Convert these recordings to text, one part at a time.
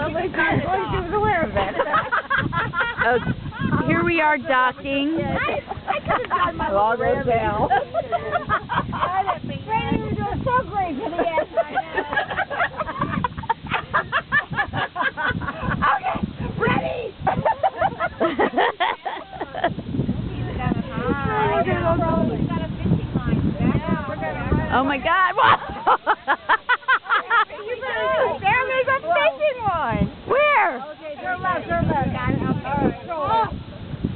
Somebody was aware of that. Oh, here we are docking. I could have done my log right down. Fran, you were doing so great to the end. Okay, ready. Oh my God! Whoa! Damn, there's a fishing one. Where? Okay, turn left, turn left. Got it. Okay. All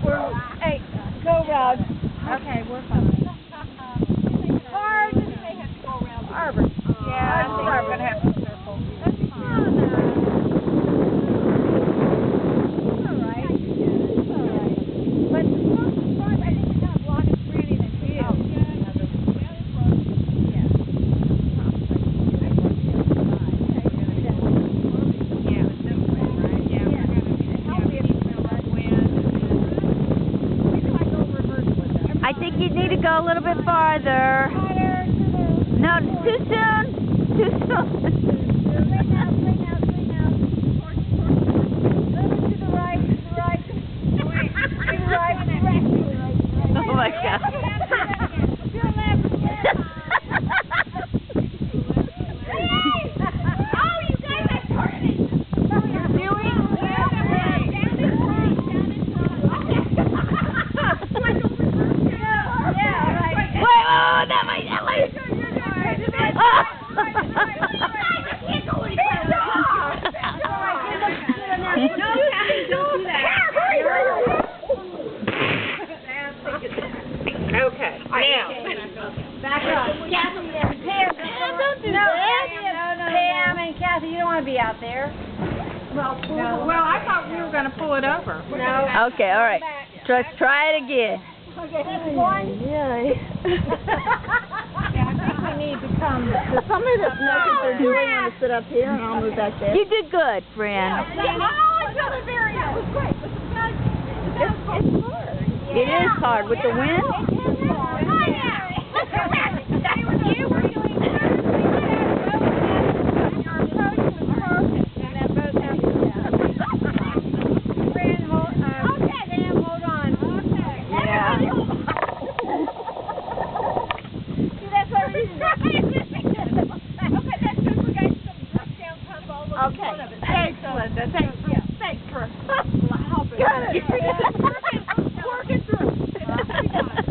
right. Hey, go round. Okay, we're fine. Hard. They have to go around the harbor. Yeah, I think we're gonna have to circle. That's fine. All right. All right. But the most part, I think it's not blocking Franny than you. I think you need to go a little bit farther. No, too soon. Too soon. Oh my God. Okay, now, back up. Kathy, Pam, don't do that. No, Pam and Kathy, you don't want to be out there. Well, I thought we were going to pull it over. No. Okay, all right. Let's try it again. Okay, one. Yeah, I think we need to come. Does somebody that knows what they're doing want to sit up here and I'll move back there? You did good, Fran. Oh, it's really very good. That was great. It's hard. It is hard with the wind. Okay. Thanks, Linda. Thanks for helping. Got it. Work it through.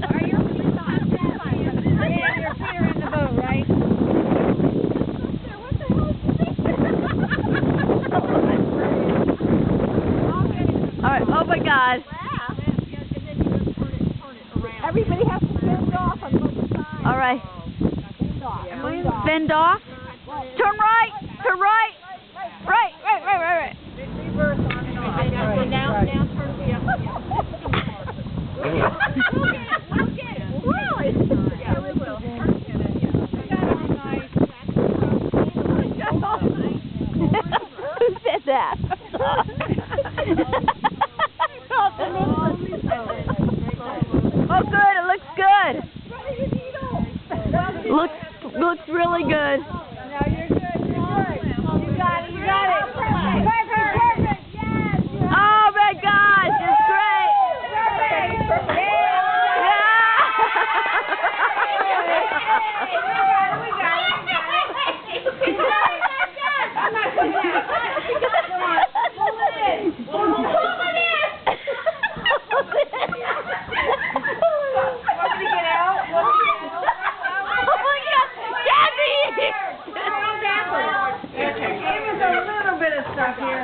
Are you you're clear in the boat, right? What the hell is this? All right. Oh my God. Everybody has to bend off on both sides. All right. Bend off. Turn right. Turn right. Right. Reverse on and on. Now turn the other Okay. Really? Yeah, we will. Who said that? Oh, good. It looks good. Looks really good. No, you're good. You got it. Perfect. Yes. Oh my gosh, it's great. Perfect. Stuff here.